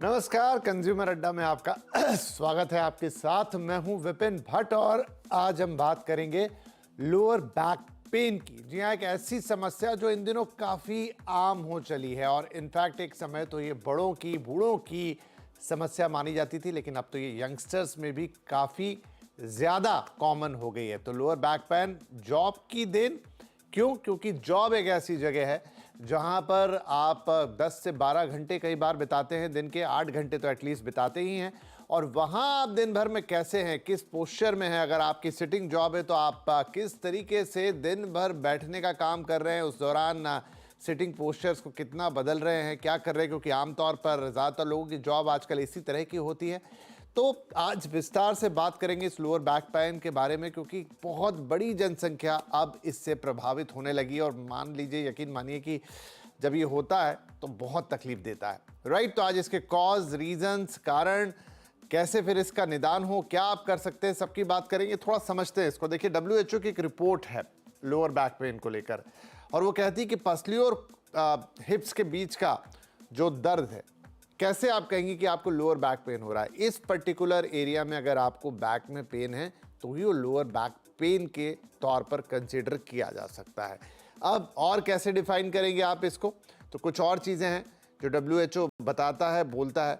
नमस्कार, कंज्यूमर अड्डा में आपका स्वागत है। आपके साथ मैं हूं विपिन भट्ट और आज हम बात करेंगे लोअर बैक पेन की। जी हाँ, एक ऐसी समस्या जो इन दिनों काफ़ी आम हो चली है और इनफैक्ट एक समय तो ये बड़ों की, बूढ़ों की समस्या मानी जाती थी, लेकिन अब तो ये यंगस्टर्स में भी काफ़ी ज़्यादा कॉमन हो गई है। तो लोअर बैक पेन जॉब की देन क्यों? क्योंकि जॉब एक ऐसी जगह है जहां पर आप 10 से 12 घंटे कई बार बिताते हैं, दिन के 8 घंटे तो एटलीस्ट बिताते ही हैं। और वहां आप दिन भर में कैसे हैं, किस पोस्चर में हैं, अगर आपकी सिटिंग जॉब है तो आप किस तरीके से दिन भर बैठने का काम कर रहे हैं, उस दौरान सिटिंग पोस्चर्स को कितना बदल रहे हैं, क्या कर रहे हैं, क्योंकि आमतौर पर ज़्यादातर लोगों की जॉब आजकल इसी तरह की होती है। तो आज विस्तार से बात करेंगे इस लोअर बैक पेन के बारे में, क्योंकि बहुत बड़ी जनसंख्या अब इससे प्रभावित होने लगी और मान लीजिए, यकीन मानिए कि जब ये होता है तो बहुत तकलीफ देता है, राइट। तो आज इसके कॉज, रीजंस, कारण, कैसे फिर इसका निदान हो, क्या आप कर सकते हैं, सबकी बात करेंगे। थोड़ा समझते हैं इसको। देखिए, WHO की एक रिपोर्ट है लोअर बैक पेन को लेकर और वो कहती है कि पसली और हिप्स के बीच का जो दर्द है, कैसे आप कहेंगे कि आपको लोअर बैक पेन हो रहा है, इस पर्टिकुलर एरिया में अगर आपको बैक में पेन है तो ही वो लोअर बैक पेन के तौर पर कंसीडर किया जा सकता है। अब और कैसे डिफाइन करेंगे आप इसको, तो कुछ और चीज़ें हैं जो WHO बताता है, बोलता है।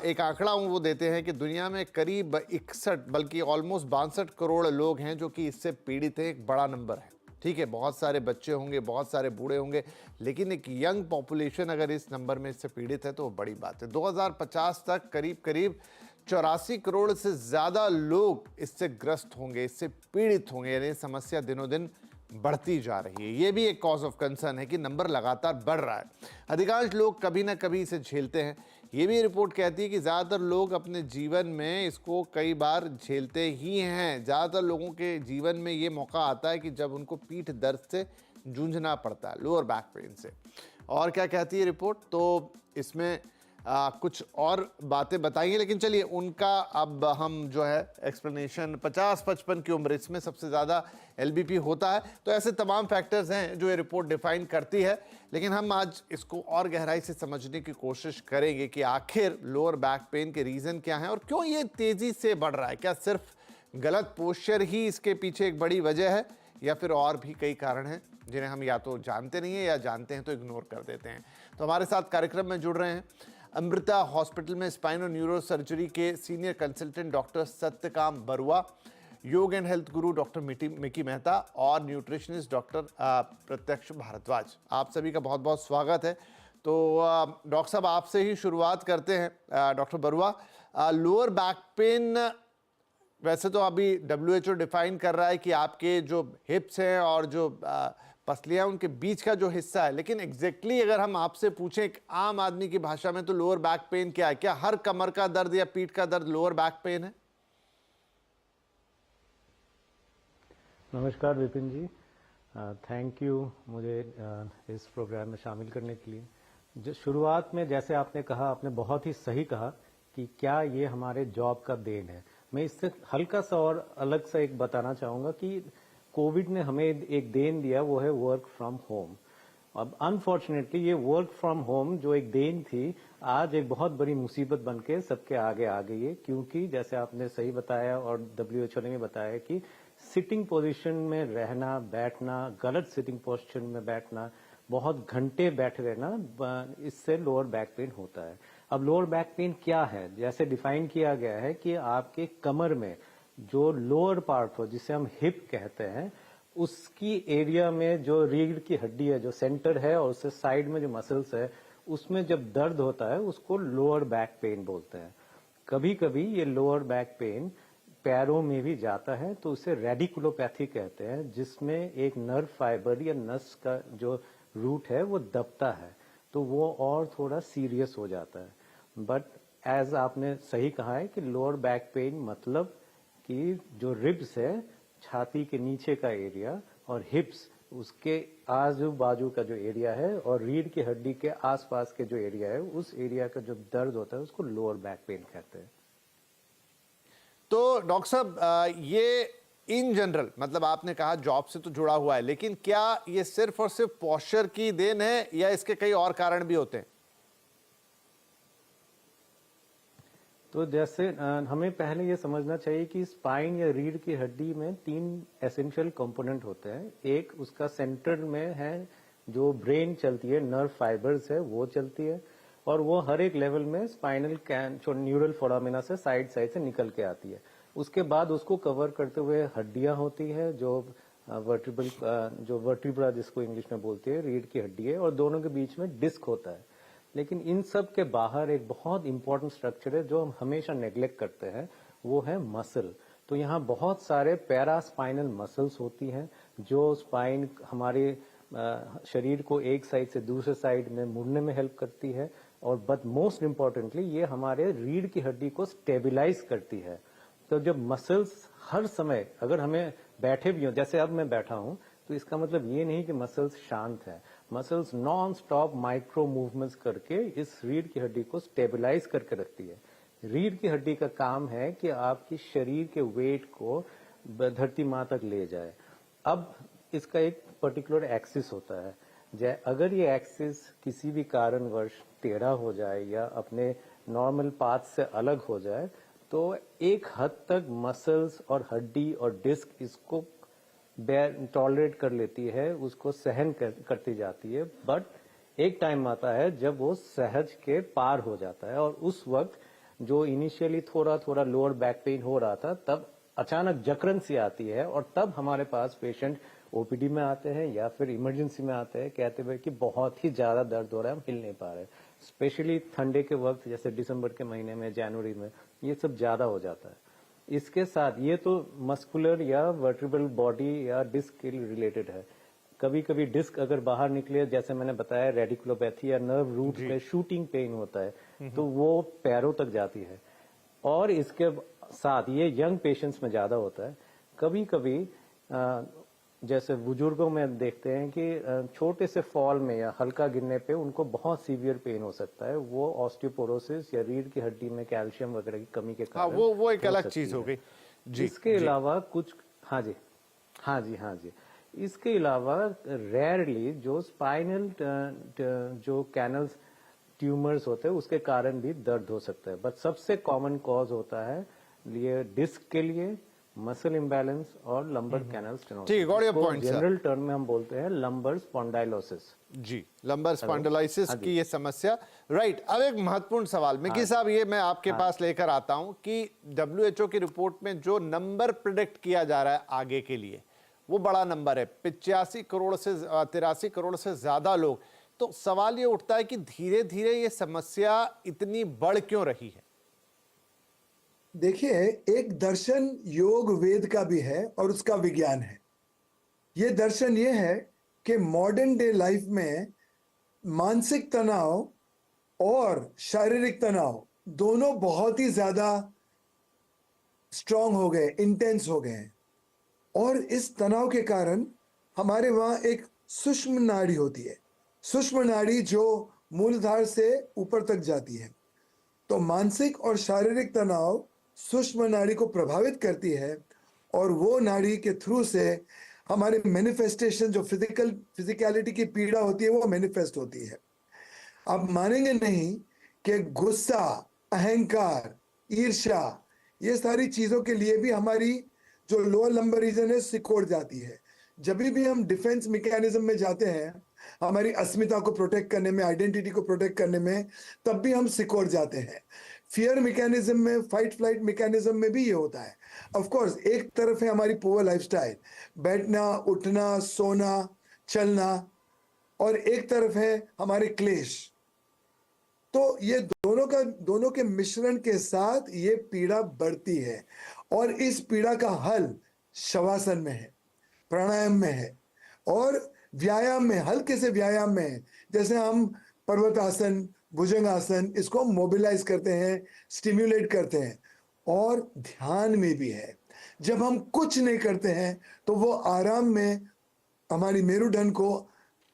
एक आंकड़ा वो देते हैं कि दुनिया में करीब 61 बल्कि ऑलमोस्ट 62 करोड़ लोग हैं जो कि इससे पीड़ित हैं। एक बड़ा नंबर है, ठीक है। बहुत सारे बच्चे होंगे, बहुत सारे बूढ़े होंगे, लेकिन एक यंग पॉपुलेशन अगर इस नंबर में इससे पीड़ित है तो वो बड़ी बात है। 2050 तक करीब करीब 84 करोड़ से ज़्यादा लोग इससे ग्रस्त होंगे, इससे पीड़ित होंगे, यानी समस्या दिनों दिन बढ़ती जा रही है। ये भी एक कॉज ऑफ कंसर्न है कि नंबर लगातार बढ़ रहा है। अधिकांश लोग कभी ना कभी इसे झेलते हैं। ये भी रिपोर्ट कहती है कि ज़्यादातर लोग अपने जीवन में इसको कई बार झेलते ही हैं। ज़्यादातर लोगों के जीवन में ये मौका आता है कि जब उनको पीठ दर्द से जूझना पड़ता है, लोअर बैक पेन से। और क्या कहती है रिपोर्ट, तो इसमें कुछ और बातें बताइए, लेकिन चलिए उनका अब हम जो है एक्सप्लेनेशन 50-55 की उम्र, इसमें सबसे ज़्यादा LBP होता है। तो ऐसे तमाम फैक्टर्स हैं जो ये रिपोर्ट डिफाइन करती है, लेकिन हम आज इसको और गहराई से समझने की कोशिश करेंगे कि आखिर लोअर बैक पेन के रीज़न क्या हैं और क्यों ये तेज़ी से बढ़ रहा है। क्या सिर्फ गलत पोस्चर ही इसके पीछे एक बड़ी वजह है या फिर और भी कई कारण हैं जिन्हें हम या तो जानते नहीं हैं या जानते हैं तो इग्नोर कर देते हैं। तो हमारे साथ कार्यक्रम में जुड़ रहे हैं अमृता हॉस्पिटल में स्पाइन और न्यूरो सर्जरी के senior consultant doctor Satyakam Barua, योग and health Guru doctor Mickey Mehta और न्यूट्रिशनिस्ट डॉक्टर प्रत्यक्ष भारद्वाज। आप सभी का बहुत बहुत स्वागत है। तो डॉक्टर साहब, आपसे ही शुरुआत करते हैं। Doctor Barua, lower back pain वैसे तो अभी WHO डिफाइन कर रहा है कि आपके जो हिप्स हैं और जो पसलियाँ उनके बीच का जो हिस्सा है, लेकिन एग्जैक्टली अगर हम आपसे पूछें एक आम आदमी की भाषा में, तो लोअर बैक पेन क्या है? क्या हर कमर का दर्द या पीठ का दर्द लोअर बैक पेन है? नमस्कार विपिन जी, थैंक यू मुझे इस प्रोग्राम में शामिल करने के लिए। जो शुरुआत में जैसे आपने कहा, आपने बहुत ही सही कहा कि क्या ये हमारे जॉब का देन है। मैं इससे हल्का सा और अलग सा एक बताना चाहूँगा कि कोविड ने हमें एक देन दिया, वो है वर्क फ्रॉम होम। अब अनफॉर्चुनेटली ये वर्क फ्रॉम होम जो एक देन थी, आज एक बहुत बड़ी मुसीबत बनके सबके आगे आ गई है, क्योंकि जैसे आपने सही बताया और WHO ने भी बताया कि सिटिंग पोजीशन में रहना, बैठना, गलत सिटिंग पोजीशन में बैठना, बहुत घंटे बैठे रहना, इससे लोअर बैक पेन होता है। अब लोअर बैक पेन क्या है? जैसे डिफाइन किया गया है कि आपके कमर में जो लोअर पार्ट हो, जिसे हम हिप कहते हैं, उसकी एरिया में जो रीढ़ की हड्डी है, जो सेंटर है, और उससे साइड में जो मसल्स है, उसमें जब दर्द होता है उसको लोअर बैक पेन बोलते हैं। कभी कभी ये लोअर बैक पेन पैरों में भी जाता है, तो उसे रेडिकुलोपैथी कहते हैं, जिसमें एक नर्व फाइबर या नस का जो रूट है वो दबता है, तो वो और थोड़ा सीरियस हो जाता है। बट एज आपने सही कहा है कि लोअर बैक पेन मतलब कि जो रिब्स है, छाती के नीचे का एरिया, और हिप्स उसके आजू बाजू का जो एरिया है, और रीढ़ की हड्डी के आसपास के जो एरिया है, उस एरिया का जो दर्द होता है उसको लोअर बैक पेन कहते हैं। तो डॉक्टर साहब, ये इन जनरल, मतलब आपने कहा जॉब से तो जुड़ा हुआ है, लेकिन क्या ये सिर्फ और सिर्फ पोस्चर की देन है या इसके कई और कारण भी होते हैं? तो जैसे हमें पहले ये समझना चाहिए कि स्पाइन या रीढ़ की हड्डी में 3 एसेंशियल कंपोनेंट होते हैं। एक उसका सेंटर में है, जो ब्रेन चलती है, नर्व फाइबर्स है वो चलती है, और वो हर एक लेवल में स्पाइनल न्यूरल फोरामिना से साइड से निकल के आती है। उसके बाद उसको कवर करते हुए हड्डियां होती है, जो वर्टिब्रा जिसको इंग्लिश में बोलते हैं, रीढ़ की हड्डी है, और दोनों के बीच में डिस्क होता है। लेकिन इन सब के बाहर एक बहुत इंपॉर्टेंट स्ट्रक्चर है जो हम हमेशा नेग्लेक्ट करते हैं, वो है मसल। तो यहाँ बहुत सारे पैरास्पाइनल मसल्स होती हैं जो स्पाइन हमारे शरीर को एक साइड से दूसरे साइड में मुड़ने में हेल्प करती है, और बट मोस्ट इम्पॉर्टेंटली ये हमारे रीढ़ की हड्डी को स्टेबिलाईज करती है। तो जब मसल्स हर समय, अगर हमें बैठे भी हो, जैसे अब मैं बैठा हूं, तो इसका मतलब ये नहीं कि मसल्स शांत है। Muscles non stop micro movements करके इस रीढ़ की हड्डी को स्टेबलाइज करके रखती है। रीढ़ की हड्डी का काम है कि आपकी शरीर के वेट को धरती मां तक ले जाए। अब इसका एक पर्टिकुलर एक्सिस होता है, अगर ये एक्सिस किसी भी कारणवश टेढ़ा हो जाए या अपने नॉर्मल पाथ से अलग हो जाए, तो एक हद तक मसल्स और हड्डी और डिस्क इसको टॉलरेट कर लेती है, उसको सहन करती जाती है। बट एक टाइम आता है जब वो सहज के पार हो जाता है, और उस वक्त जो इनिशियली थोड़ा थोड़ा लोअर बैक पेन हो रहा था, तब अचानक जकड़न सी आती है, और तब हमारे पास पेशेंट ओपीडी में आते हैं या फिर इमरजेंसी में आते हैं, कहते हुए कि बहुत ही ज्यादा दर्द हो रहा है, हम हिल नहीं पा रहे। स्पेशली ठंडे के वक्त, जैसे दिसंबर के महीने में, जनवरी में, ये सब ज्यादा हो जाता है। इसके साथ ये तो मस्कुलर या वर्टिब्रल बॉडी या डिस्क के रिलेटेड है। कभी कभी डिस्क अगर बाहर निकले, जैसे मैंने बताया, रेडिकुलोपैथी या नर्व रूट में शूटिंग पेन होता है, तो वो पैरों तक जाती है। और इसके साथ ये यंग पेशेंट्स में ज्यादा होता है। कभी कभी जैसे बुजुर्गों में देखते हैं कि छोटे से फॉल में या हल्का गिरने पे उनको बहुत सीवियर पेन हो सकता है। वो ऑस्टियोपोरोसिस या रीढ़ की हड्डी में कैल्शियम वगैरह की कमी के कारण वो एक अलग चीज हो गई जी। इसके अलावा कुछ, हाँ जी, इसके अलावा रेयरली जो स्पाइनल जो कैनल्स ट्यूमर्स होते हैं उसके कारण भी दर्द हो सकता है। बट सबसे कॉमन कॉज होता है ये डिस्क के लिए मसल इम्बैलेंस और लंबर कैनल स्टेनोसिस। ठीक है, got your point. General term में हम बोलते हैं लंबर स्पॉन्डाइलोसिस। जी, लंबर स्पॉन्डिलाइसिस की ये समस्या, राइट। अब एक महत्वपूर्ण सवाल मिकी साहब, ये मैं आपके पास लेकर आता हूं कि WHO की रिपोर्ट में जो नंबर प्रिडिक्ट किया जा रहा है आगे के लिए, वो बड़ा नंबर है, 85 करोड़ से 83 करोड़ से ज्यादा लोग। तो सवाल ये उठता है कि धीरे धीरे ये समस्या इतनी बढ़ क्यों रही है? देखिए, एक दर्शन योग वेद का भी है और उसका विज्ञान है। ये दर्शन ये है कि मॉडर्न डे लाइफ में मानसिक तनाव और शारीरिक तनाव दोनों बहुत ही ज्यादा स्ट्रांग हो गए, इंटेंस हो गए हैं। और इस तनाव के कारण हमारे वहां एक सूक्ष्म नाड़ी होती है, सूक्ष्म नाड़ी जो मूलधार से ऊपर तक जाती है। तो मानसिक और शारीरिक तनाव सूक्ष्म नाड़ी को प्रभावित करती है, और वो नाड़ी के थ्रू से हमारे मैनिफेस्टेशन, जो फिजिकलिटी की पीड़ा होती है, वो मैनिफेस्ट होती है। आप मानेंगे नहीं कि गुस्सा, अहंकार, ईर्ष्या, ये सारी चीजों के लिए भी हमारी जो लोअर लंबर रीजन है सिकोड़ जाती है। जब भी हम डिफेंस मैकेनिज्म में जाते हैं, हमारी अस्मिता को प्रोटेक्ट करने में, आइडेंटिटी को प्रोटेक्ट करने में, तब भी हम सिकोड़ जाते हैं। फियर मैकेनिज्म में, फाइट फ्लाइट मैकेनिज्म में भी ये होता है। ऑफ कोर्स एक तरफ है हमारी पुअर लाइफस्टाइल, बैठना, उठना, सोना, चलना, और एक तरफ है हमारे क्लेश। तो ये दोनों के मिश्रण के साथ ये पीड़ा बढ़ती है, और इस पीड़ा का हल शवासन में है, प्राणायाम में है, और व्यायाम में, हल्के से व्यायाम में है। जैसे हम पर्वतासन, भुजंगासन, इसको मोबिलाइज करते हैं, स्टिम्युलेट करते हैं। और ध्यान में भी है, जब हम कुछ नहीं करते हैं तो वो आराम में हमारी मेरुदंड को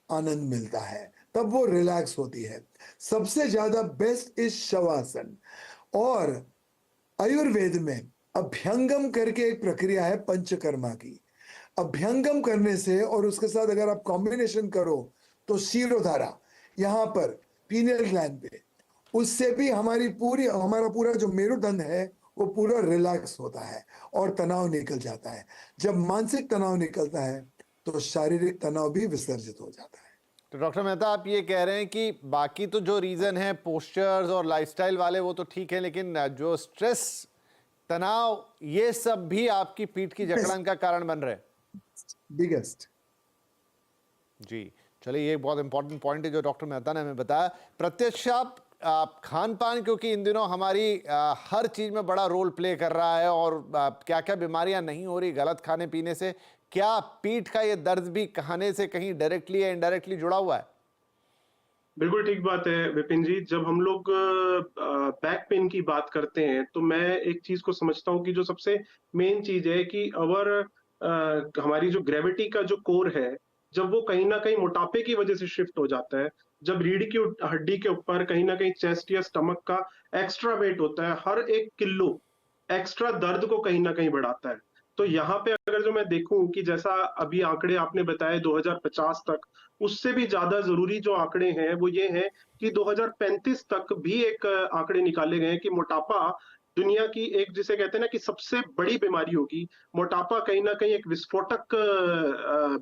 आनंद मिलता है, तब वो रिलैक्स होती है। सबसे ज्यादा बेस्ट इज शवासन। और आयुर्वेद में अभ्यंगम करके एक प्रक्रिया है पंचकर्मा की। अभ्यंगम करने से और उसके साथ अगर आप कॉम्बिनेशन करो तो शिरोधारा यहाँ पर पीनियल ग्लैंड पे, उससे भी हमारा पूरा जो मेरुदंड है वो पूरा रिलैक्स होता है और तनाव निकल जाता है। जब मानसिक तनाव निकलता है तो शारीरिक तनाव भी विसर्जित हो जाता है। तो डॉक्टर मेहता, आप ये कह रहे हैं कि बाकी तो जो रीजन है पोस्चर्स और लाइफस्टाइल वाले वो तो ठीक है, लेकिन जो स्ट्रेस, तनाव, ये सब भी आपकी पीठ की जकड़न का कारण बन रहे हैं। बिगेस्ट। जी, चलिए, ये बहुत इंपॉर्टेंट पॉइंट है जो डॉक्टर मेहता ने हमें बताया। प्रत्यक्ष आप खान पान, क्योंकि इन दिनों हमारी हर चीज में बड़ा रोल प्ले कर रहा है, और क्या क्या बीमारियां नहीं हो रही गलत खाने पीने से, क्या पीठ का ये दर्द भी खाने से कहीं डायरेक्टली या इनडायरेक्टली जुड़ा हुआ है? बिल्कुल ठीक बात है विपिन जी। जब हम लोग बैक पेन की बात करते हैं तो मैं एक चीज को समझता हूँ कि जो सबसे मेन चीज है कि हमारी जो ग्रेविटी का जो कोर है, जब वो कहीं ना कहीं मोटापे की वजह से शिफ्ट हो जाता है, जब रीढ़ की हड्डी के ऊपर कहीं ना कहीं चेस्ट या स्टमक का एक्स्ट्रा वेट होता है, हर 1 किलो एक्स्ट्रा दर्द को कहीं ना कहीं बढ़ाता है। तो यहाँ पे अगर जो मैं देखूं कि जैसा अभी आंकड़े आपने बताए 2050 तक, उससे भी ज्यादा जरूरी जो आंकड़े हैं वो ये हैं कि 2035 तक भी एक आंकड़े निकाले गए हैं कि मोटापा दुनिया की एक, जिसे कहते हैं ना कि सबसे बड़ी बीमारी होगी। मोटापा कहीं ना कहीं एक विस्फोटक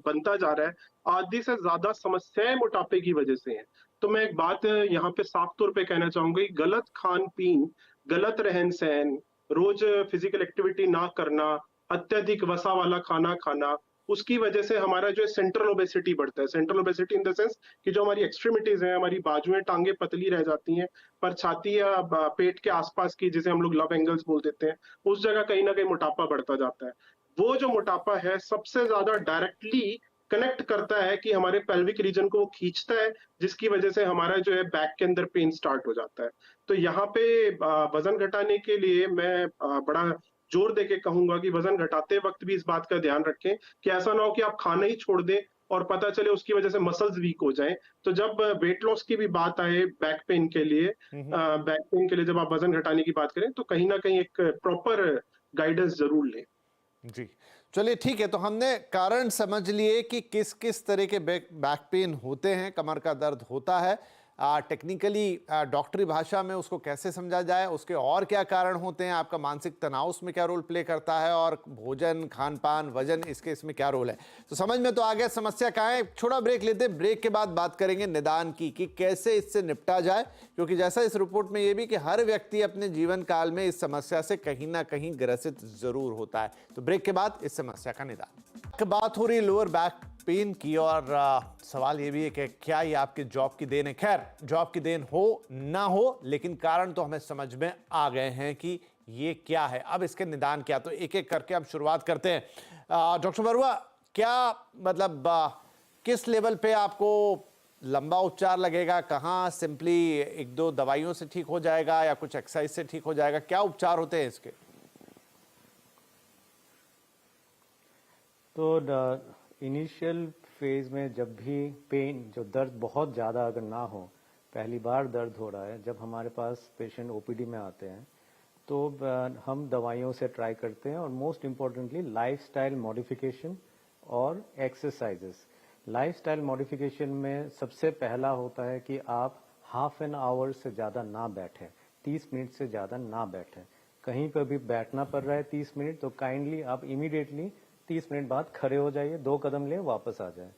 बनता जा रहा है। आधी से ज्यादा समस्याएं मोटापे की वजह से हैं। तो मैं एक बात यहाँ पे साफ तौर पे कहना चाहूंगा कि गलत खान पीन, गलत रहन सहन, रोज फिजिकल एक्टिविटी ना करना, अत्यधिक वसा वाला खाना खाना, उसकी वजह से हमारा जो सेंट्रल ओबेसिटी बढ़ता है। Central obesity in the sense कि जो हमारी एक्सट्रीमिटीज हैं, हमारी बाजुएं टांगे पतली रह जाती हैं, पर छाती या पेट के आसपास की, जिसे हम लोग लव एंगल्स बोल देते हैं, उस जगह कहीं ना कहीं मोटापा बढ़ता जाता है। वो जो मोटापा है सबसे ज्यादा डायरेक्टली कनेक्ट करता है कि हमारे पेल्विक रीजन को वो खींचता है, जिसकी वजह से हमारा जो है बैक के अंदर पेन स्टार्ट हो जाता है। तो यहाँ पे वजन घटाने के लिए मैं बड़ा जोर देके कहूंगा कि वजन घटाते वक्त भी इस बात का ध्यान रखें कि ऐसा ना हो कि आप खाना ही छोड़ दें और पता चले उसकी वजह से मसल्स वीक हो जाएं। तो जब वेट लॉस की भी बात आए बैक पेन के लिए, जब आप वजन घटाने की बात करें तो कहीं ना कहीं एक प्रॉपर गाइडेंस जरूर लें। जी, चलिए, ठीक है। तो हमने कारण समझ लिए कि किस किस तरह के बैक पेन होते हैं, कमर का दर्द होता है। टेक्निकली डॉक्टरी भाषा में उसको कैसे समझा जाए, उसके और क्या कारण होते हैं, आपका मानसिक तनाव उसमें क्या रोल प्ले करता है, और भोजन, खान पान, वजन, इसके इसमें क्या रोल है, तो समझ में तो आ गया समस्या कहाँ है। छोटा ब्रेक लेते हैं, ब्रेक के बाद बात करेंगे निदान की कि कैसे इससे निपटा जाए, क्योंकि जैसा इस रिपोर्ट में ये भी कि हर व्यक्ति अपने जीवन काल में इस समस्या से कहीं ना कहीं ग्रसित जरूर होता है। तो ब्रेक के बाद इस समस्या का निदान। बात हो रही है लोअर बैक पेन की, और सवाल ये भी है कि क्या ये आपके जॉब की देन है। खैर, जॉब की देन हो ना हो, लेकिन कारण तो हमें समझ में आ गए हैं कि ये क्या है। अब इसके निदान क्या, तो एक एक करके हम शुरुआत करते हैं। डॉक्टर बरुआ, क्या मतलब किस लेवल पे आपको लंबा उपचार लगेगा, कहाँ सिंपली 1-2 दवाइयों से ठीक हो जाएगा या कुछ एक्सरसाइज से ठीक हो जाएगा, क्या उपचार होते हैं इसके? तो इनिशियल फेज में जब भी पेन, जो दर्द बहुत ज़्यादा अगर ना हो, पहली बार दर्द हो रहा है, जब हमारे पास पेशेंट ओपीडी में आते हैं तो हम दवाइयों से ट्राई करते हैं, और मोस्ट इम्पॉर्टेंटली लाइफस्टाइल मॉडिफिकेशन और एक्सरसाइजेस। लाइफस्टाइल मॉडिफिकेशन में सबसे पहला होता है कि आप हाफ एन आवर से ज़्यादा ना बैठें, 30 मिनट से ज़्यादा ना बैठें। कहीं पर भी बैठना पड़ रहा है 30 मिनट, तो काइंडली आप इमीडिएटली 30 मिनट बाद खड़े हो जाइए, 2 कदम ले वापस आ जाए।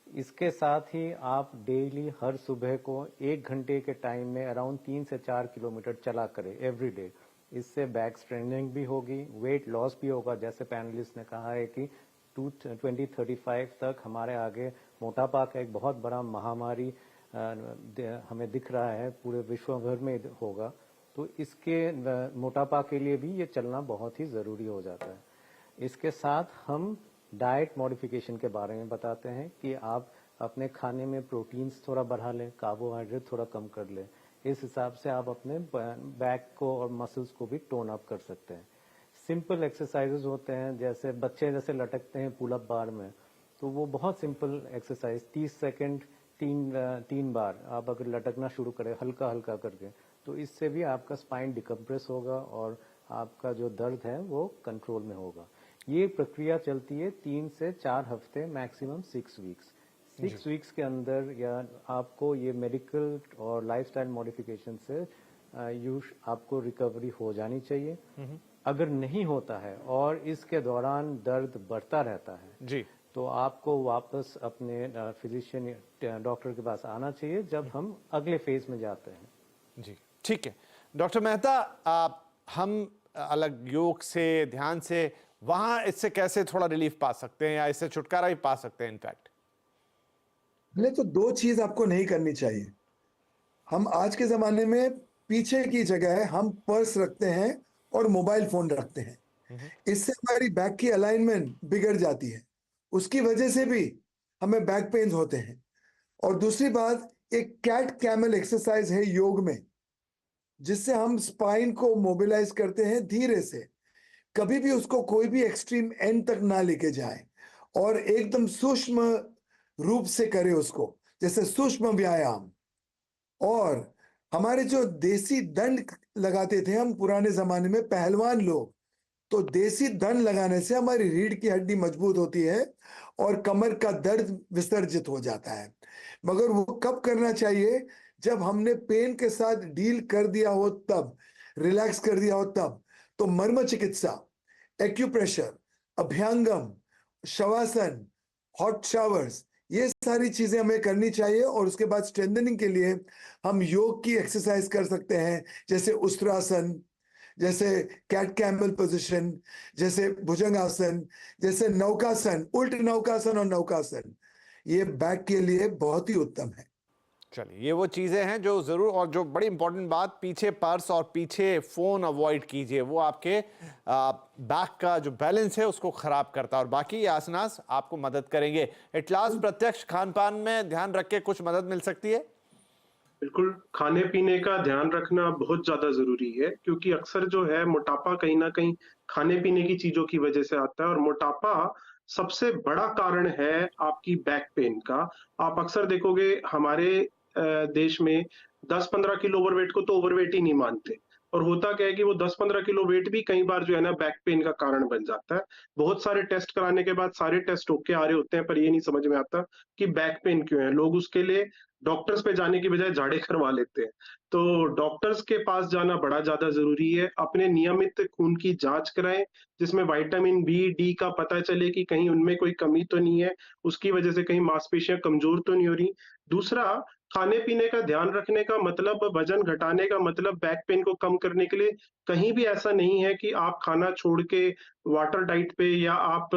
इसके साथ ही आप डेली हर सुबह को 1 घंटे के टाइम में अराउंड 3 से 4 किलोमीटर चला करें एवरी डे। इससे बैक स्ट्रेनिंग भी होगी, वेट लॉस भी होगा। जैसे पैनलिस्ट ने कहा है कि 2035 तक हमारे आगे मोटापा का एक बहुत बड़ा महामारी हमें दिख रहा है, पूरे विश्व भर में होगा। तो इसके मोटापा के लिए भी ये चलना बहुत ही ज़रूरी हो जाता है। इसके साथ हम डाइट मॉडिफिकेशन के बारे में बताते हैं कि आप अपने खाने में प्रोटीन्स थोड़ा बढ़ा लें, कार्बोहाइड्रेट थोड़ा कम कर लें। इस हिसाब से आप अपने बैक को और मसल्स को भी टोन अप कर सकते हैं। सिंपल एक्सरसाइजेज होते हैं, जैसे बच्चे जैसे लटकते हैं पुल अप बार में, तो वो बहुत सिंपल एक्सरसाइज 30 सेकेंड 3 बार आप अगर लटकना शुरू करें हल्का हल्का करके, तो इससे भी आपका स्पाइन डिकम्प्रेस होगा और आपका जो दर्द है वो कंट्रोल में होगा। ये प्रक्रिया चलती है 3 से 4 हफ्ते, मैक्सिमम 6 वीक्स। 6 वीक्स के अंदर या आपको ये मेडिकल और लाइफस्टाइल मॉडिफिकेशन से आपको रिकवरी हो जानी चाहिए। अगर नहीं होता है और इसके दौरान दर्द बढ़ता रहता है जी, तो आपको वापस अपने फिजिशियन डॉक्टर के पास आना चाहिए जब हम अगले फेज में जाते हैं। जी, ठीक है। डॉक्टर मेहता, हम अलग योग से, ध्यान से वहां इससे कैसे थोड़ा रिलीफ पा सकते हैं या इससे छुटकारा भी पा सकते हैं इनफैक्ट? पहले तो दो चीज आपको नहीं करनी चाहिए। हम आज के जमाने में पीछे की जगह हम पर्स रखते हैं और मोबाइल फोन रखते हैं। इससे हमारी बैक की अलाइनमेंट बिगड़ जाती है, उसकी वजह से भी हमें बैक पेन होते हैं। और दूसरी बात, एक कैट कैमल एक्सरसाइज है योग में, जिससे हम स्पाइन को मोबिलाइज करते हैं धीरे से। कभी भी उसको कोई भी एक्सट्रीम एंड तक ना लेके जाए और एकदम सूक्ष्म रूप से करें उसको, जैसे सूक्ष्म व्यायाम। और हमारे जो देसी दंड लगाते थे हम पुराने जमाने में पहलवान लोग, तो देसी दंड लगाने से हमारी रीढ़ की हड्डी मजबूत होती है और कमर का दर्द विसर्जित हो जाता है। मगर वो कब करना चाहिए? जब हमने पेन के साथ डील कर दिया हो, तब रिलैक्स कर दिया हो तब। तो मर्म चिकित्सा, एक्यूप्रेशर, अभ्यंगम, शवासन, हॉट शावर्स, ये सारी चीजें हमें करनी चाहिए। और उसके बाद स्ट्रेंथनिंग के लिए हम योग की एक्सरसाइज कर सकते हैं, जैसे उष्ट्रासन, जैसे कैट कैमल पोजीशन, जैसे भुजंगासन, जैसे नौकासन, उल्ट नौकासन और नौकासन। ये बैक के लिए बहुत ही उत्तम है। चलिए, ये वो चीजें हैं जो जरूर, और जो बड़ी इंपॉर्टेंट बात, पीछे पर्स और पीछे फोन अवॉइड कीजिए, वो आपके बैक का जो बैलेंस है उसको खराब करता है। और बाकी ये आसनास आपको मदद करेंगे। एट लास्ट, प्रत्यक्ष खान पान में ध्यान रख के कुछ मदद मिल सकती है? बिल्कुल, खाने-पीने का ध्यान रखना बहुत ज़्यादा ज़रूरी है, क्योंकि अक्सर जो है मोटापा कहीं न कहीं खाने-पीने की चीज़ों की वज़ह से आता है, और मोटापा सबसे बड़ा कारण है आपकी बैक पेन का। आप अक्सर देखोगे हमारे देश में 10-15 किलो ओवरवेट को तो ओवरवेट ही नहीं मानते, और होता क्या है कि वो 10-15 किलो वेट भी कई बार जो है ना बैक पेन का कारण बन जाता है। बहुत सारे टेस्ट कराने के बाद सारे टेस्ट ओके आ रहे होते हैं, पर ये नहीं समझ में आता कि बैक पेन क्यों है। लोग उसके लिए डॉक्टर्स पे जाने की बजाय झाड़े करवा लेते हैं। तो डॉक्टर्स के पास जाना बड़ा ज़्यादा ज़रूरी है। अपने नियमित खून की जाँच कराएँ, जिसमें विटामिन बी, डी का पता चले कि कहीं उनमें कोई कमी तो नहीं है, उसकी वजह से कहीं मांसपेशियाँ कमज़ोर तो नहीं हो रही। दूसरा, खाने-पीने का ध्यान रखने का मतलब, वज़न घटाने का मतलब बैक पेन को कम करने के लिए कहीं भी ऐसा नहीं है कि आप खाना छोड़ के वाटर डाइट पे, या आप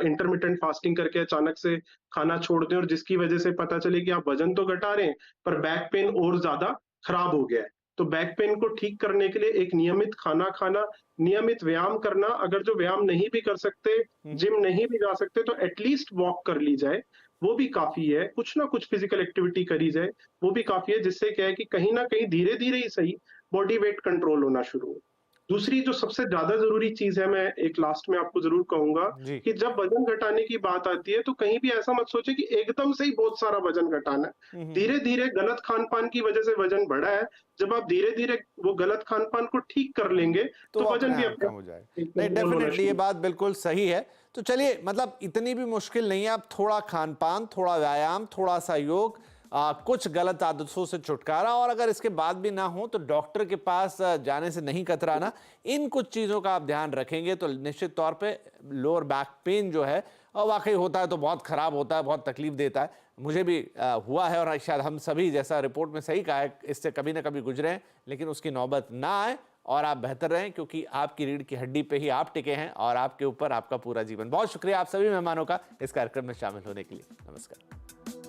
इंटरमिटेंट फास्टिंग करके अचानक से खाना छोड़ दें, और जिसकी वजह से पता चले कि आप वज़न तो घटा रहे हैं, पर बैक पेन और ज़्यादा खराब हो गया है। तो बैक पेन को ठीक करने के लिए एक नियमित खाना खाना, नियमित व्यायाम करना, अगर जो व्यायाम नहीं भी कर सकते, जिम नहीं भी जा सकते, तो एटलीस्ट वॉक कर ली जाए, वो भी काफ़ी है। कुछ ना कुछ फिज़िकल एक्टिविटी करी जाए, वो भी काफ़ी है, जिससे क्या है कि कहीं न कहीं धीरे-धीरे ही सही बॉडी वेट कंट्रोल होना शुरू हो। दूसरी जो सबसे ज़्यादा ज़रूरी चीज़ है, मैं एक लास्ट में आपको ज़रूर कहूँगा जी, कि जब वज़न घटाने की बात आती है, तो कहीं भी ऐसा मत सोचें कि एकदम से ही बहुत सारा वज़न घटाना है। धीरे-धीरे गलत खान-पान की वज़ह से वज़न बढ़ा है, जब आप धीरे-धीरे वो गलत खान-पान को ठीक कर लेंगे, तो तो अपने वज़न भी आप अपने कम हो जाएगा। आप नहीं, कंट्रोल होना डेफिनेटली ये शुरू। बात बिल्कुल सही है। तो चलिए, मतलब इतनी भी मुश्किल नहीं है। आप थोड़ा खान पान, थोड़ा व्यायाम, थोड़ा सा योग, कुछ गलत आदतों से छुटकारा, और अगर इसके बाद भी ना हो तो डॉक्टर के पास जाने से नहीं कतराना। इन कुछ चीज़ों का आप ध्यान रखेंगे तो निश्चित तौर पे लोअर बैक पेन जो है, वाकई होता है तो बहुत खराब होता है, बहुत तकलीफ देता है। मुझे भी हुआ है, और शायद हम सभी, जैसा रिपोर्ट में सही कहा है, इससे कभी ना कभी गुजरे हैं, लेकिन उसकी नौबत ना आए और आप बेहतर रहें, क्योंकि आपकी रीढ़ की हड्डी पे ही आप टिके हैं और आपके ऊपर आपका पूरा जीवन। बहुत शुक्रिया आप सभी मेहमानों का इस कार्यक्रम में शामिल होने के लिए। नमस्कार।